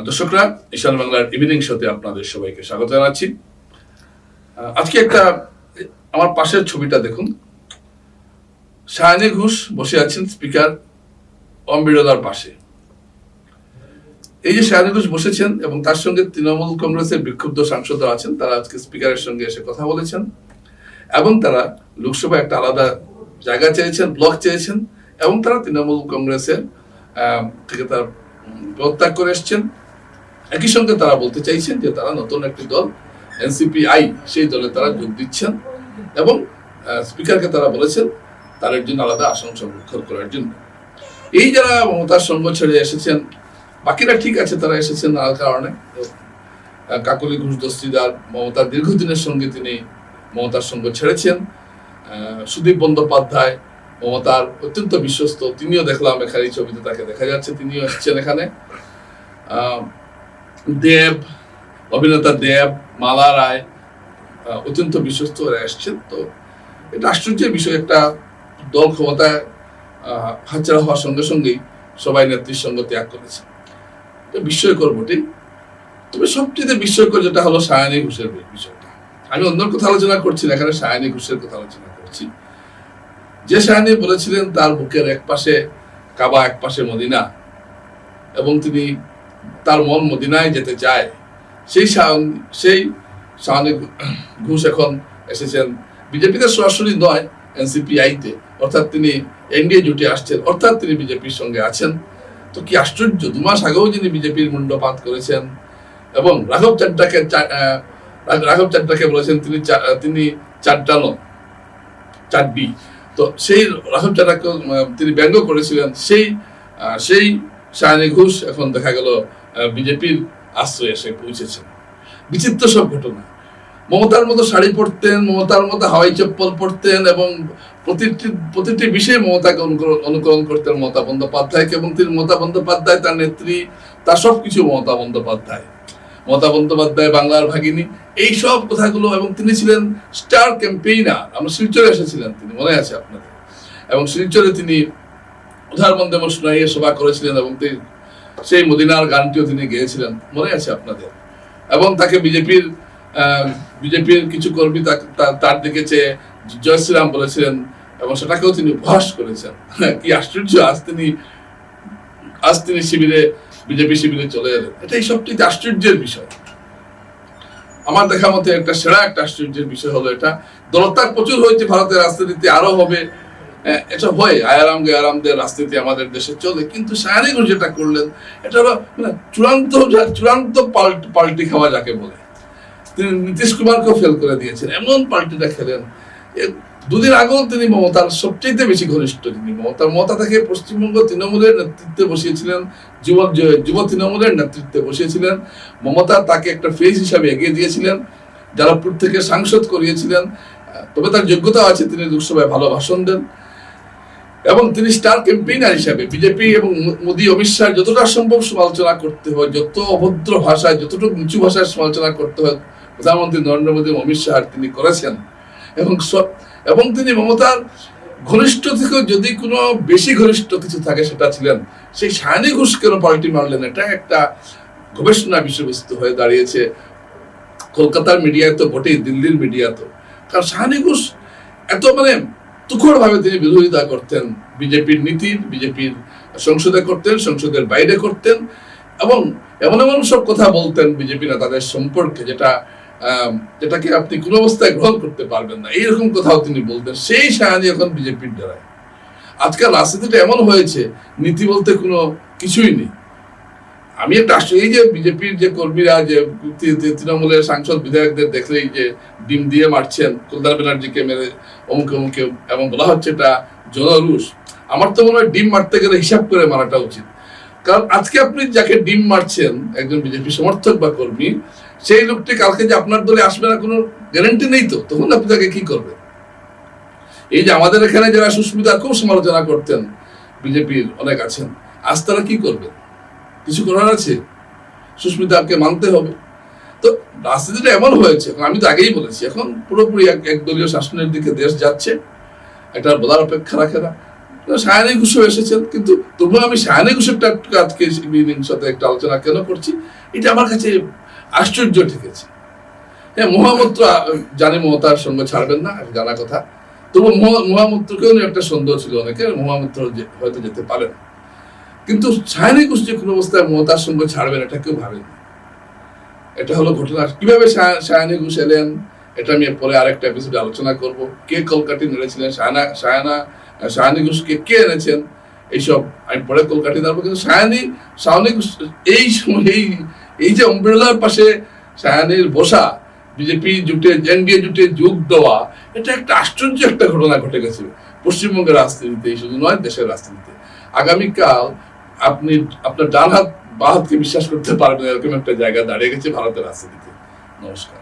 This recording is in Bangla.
দর্শকরা, ঈশান বাংলার ইভিনিং শোতে আপনাদের সবাইকে স্বাগত জানাচ্ছি। আজকে একটা আমার পাশের ছবিটা দেখুন, সায়নী ঘোষ বসে আছেন স্পিকার ওম বিড়লার পাশে। এই যে সায়নী ঘোষ বসেছেন এবং তার সঙ্গে তৃণমূল কংগ্রেসের বিক্ষুব্ধ সাংসদরা আছেন, তারা আজকে স্পিকারের সঙ্গে এসে কথা বলেছেন এবং তারা লোকসভায় একটা আলাদা জায়গা চেয়েছেন, ব্লক চেয়েছেন এবং তারা তৃণমূল কংগ্রেসের থেকে তার প্রত্যাগ করে এসছেন। একই সঙ্গে তারা বলতে চাইছেন যে তারা নতুন একটি দল এনসিপিআই, সেই দলে তারা যোগ দিচ্ছেন এবং স্পিকারকে তারা বলেছেন তাদের জন্য আলাদা আসন সংরক্ষণ করার জন্য। এই যারা মমতার সঙ্গ ছেড়ে এসেছেন, বাকিরা ঠিক আছে, তারা এসেছেন নানা কারণে। কাকলি ঘোষ দস্তিদার মমতার দীর্ঘদিনের সঙ্গে তিনি মমতার সঙ্গ ছেড়েছেন। সুদীপ বন্দ্যোপাধ্যায় মমতার অত্যন্ত বিশ্বস্ত, তিনিও দেখলাম এখানে এই ছবিতে তাকে দেখা যাচ্ছে, তিনিও এসেছেন এখানে। দেব, অভিনেতা দেব, মালা রায় অত্যন্ত বিশ্বস্ত এসছেন। তো এটা আশ্চর্যের বিষয়, একটা দল ক্ষমতায় হাতছাড়া হওয়ার সঙ্গে সঙ্গেই সবাই নেত্রীর সঙ্গ ত্যাগ করেছে। বিস্ময়কর বটে। তবে সবচেয়ে বিস্ময়কর যেটা হলো সায়নী ঘোষের বিষয়টা। আমি অন্য কথা আলোচনা করছি না, এখানে সায়নী ঘোষের কথা আলোচনা করছি। যে সায়নী বলেছিলেন তার বুকের এক পাশে কাবা, এক পাশে মদিনা, এবং তিনি তার মন মদিনায় যেতে চায়, সেই সায়নী ঘোষ এখন এসেছেন বিজেপিতে সরাসরি নয়, এনসিপিআইতে, অর্থাৎ তিনি এনডিএ জোটে আসছেন, অর্থাৎ তিনি বিজেপির সঙ্গে আছেন। তো কি আশ্চর্য, 2 মাস আগেও যিনি বিজেপির মুন্ডপাত করেছেন এবং রাঘব চাড্ডাকে বলেছেন তিনি চাড্ডা নন, চাড্ডি। তো সেই রাঘব চাড্ডাকে তিনি ব্যঙ্গ করেছিলেন। সেই সায়নী ঘোষ এখন দেখা গেল বিজেপির আশ্রয়ে এসে পৌঁছেছেন। বিচিত্র সব ঘটনা। মমতার মতো শাড়ি পরতেন, মমতার মতো হাওয়াই চপ্পল পরতেন এবং প্রতিটি বিষয়ে মমতাকে অনুকরণ করতেন মমতা বন্দ্যোপাধ্যায়কে, এবং তিনি মমতা বন্দ্যোপাধ্যায় তার নেত্রী, তার সবকিছু মমতা বন্দ্যোপাধ্যায় বাংলার ভাগিনী, এই সব কথাগুলো। এবং তিনি ছিলেন স্টার ক্যাম্পেইনার। আমরা শিলচরে এসেছিলেন, তিনি মনে আছে আপনাদের, এবং শিলচরে তিনি উদারবন্দে মশনাইয়ে সভা করেছিলেন এবং সেই মদিনার গানটিও তিনি গেয়েছিলেন, মনে আছে আপনাদের। এবং তাকে বিজেপির কিছু কর্মী তার দিকে চেয়ে জয় শ্রীরাম বলেছিলেন এবং সেটাকেও তিনি উপহাস করেছেন। কি আশ্চর্য, আজ তিনি বিজেপি শিবিরে চলে এলেন। এটাই সবচেয়ে আশ্চর্যের বিষয়। আমার দেখা মতে একটা আশ্চর্যের বিষয় হলো এটা। দলত্যাগ প্রচুর হয়েছে ভারতের রাজনীতিতে, আরো হবে, এটা হয়। আয়ারামদের রাজনীতি আমাদের দেশে চলে, কিন্তু সায়নী ঘোষ যেটা করলেন এটা হলো চূড়ান্ত পাল্টি খাওয়া যাকে বলে। তিনি নীতিশ কুমারকেও ফেল করে দিয়েছেন, এমন পাল্টিটা খেলেন। 2 দিন আগেও তিনি মমতার সবচেয়ে বেশি ঘনিষ্ঠ, তিনি মমতা তাকে পশ্চিমবঙ্গ তৃণমূলের নেতৃত্বে বসিয়েছিলেন, যুব তৃণমূলের নেতৃত্বে বসিয়েছিলেন। মমতা তাকে একটা ফেস হিসাবে এগিয়ে দিয়েছিলেন, যাদবপুর থেকে সাংসদ করিয়েছিলেন। তবে তার যোগ্যতা আছে, তিনি লোকসভায় ভালো ভাষণ দেন এবং তিনি স্টার ক্যাম্পেইনার হিসাবে বিজেপি এবং মোদী অমিত শাহ যতটা সম্ভব সমালোচনা করতে হয়, যত অভদ্র ভাষায়, যতটুকু নিচু ভাষায় সমালোচনা করতে হয়, প্রধানমন্ত্রী নরেন্দ্র মোদী অমিত শাহ তিনি করেছেন। এবং তিনি মমতার ঘনিষ্ঠ থেকেও যদি কোনো বেশি ঘনিষ্ঠ কিছু থাকে সেটা ছিলেন সেই সায়নী ঘোষ কেন পাল্টি মারলেন, এটা একটা গবেষণা বিষয়বস্তু হয়ে দাঁড়িয়েছে কলকাতার মিডিয়ায় তো বটেই, দিল্লির মিডিয়া তো। কারণ সায়নী ঘোষ এত তুখড় ভাবে তিনি বিরোধিতা করতেন বিজেপির নীতির, বিজেপির সংসদে করতেন, সংসদের বাইরে করতেন, এবং এমন সব কথা বলতেন বিজেপি নেতাদের সম্পর্কে যেটাকে আপনি কোনো অবস্থায় গ্রহণ করতে পারবেন না, এইরকম কথাও তিনি বলতেন। সেই সায়নী এখন বিজেপির দ্বারায়। আজকাল রাজনীতিটা এমন হয়েছে, নীতি বলতে কোনো কিছুই নেই। আমি একটা এই যে বিজেপির যে কর্মীরা, যে তৃণমূলের সাংসদ বিধায়কদের দেখলেই যে ডিম দিয়ে মারছেন, কল্যাণ ব্যানার্জিকে মেরে অমুকে, এবং বলা হচ্ছে এটা জনরুষ। আমার তো মনে হয় ডিম মারতে গেলে হিসাব করে মারাটা উচিত। কারণ আজকে আপনি যাকে ডিম মারছেন, একজন বিজেপি সমর্থক বা কর্মী, সেই লোকটি কালকে যে আপনার দলে আসবে না কোনো গ্যারান্টি নেই। তো তখন আপনি তাকে কি করবেন? এই যে আমাদের এখানে যারা সুস্মিতা খুব সমালোচনা করতেন, বিজেপির অনেক আছেন, আজ তারা কি করবেন? কিছু করার আছে? সুস্মিতাকে মানতে হবে। তো রাজনীতিটা এমন হয়েছে, আমি তো আগেই বলেছি, এখন পুরোপুরি একদলীয় শাসনের দিকে দেশ যাচ্ছে, এটা বলার অপেক্ষা রাখে না। সায়ানি ঘুষও এসেছেন, কিন্তু তবুও আমি সায়ানি ঘুষেরটা আজকে সাথে একটা আলোচনা কেন করছি, এটা আমার কাছে আশ্চর্য ঠেকেছে। হ্যাঁ, মহামূত্র জানি মমতার সঙ্গে ছাড়বেন না, জানা কথা, তবু মহামূত্রকেও একটা সন্দেহ ছিল অনেকের, মহামূত্র হয়তো যেতে পারেন, কিন্তু সায়ানি ঘুষ যে কোনো অবস্থায় মমতার সঙ্গে ছাড়বেন এটা কেউ ভাবেনি। এটা হলো ঘটনা। কিভাবে সায়ানি ঘুষ এলেন এটা আমি পরে আরেকটা এপিসোডে আলোচনা করব। কে কলকাঠি নেড়েছিলেন, সায়ানি ঘুষকে কে এনেছেন, এইসব আমি পরে কলকাঠি দাঁড়াবো। কিন্তু সায়ানি ঘুষ এই সময় এই যে অমব্রেলার পাশে সায়ানির বসা, বিজেপি জুটে এনডিএ জুটে যোগ দেওয়া, এটা একটা আশ্চর্য একটা ঘটনা ঘটে গেছে পশ্চিমবঙ্গের রাজনীতিতে, শুধু নয় দেশের রাজনীতিতে। আগামীকাল আপনি আপনার ডান হাত বা হাতকে বিশ্বাস করতে পারবেন, এরকম একটা জায়গা দাঁড়িয়ে গেছে ভারতের রাজনীতিতে। নমস্কার।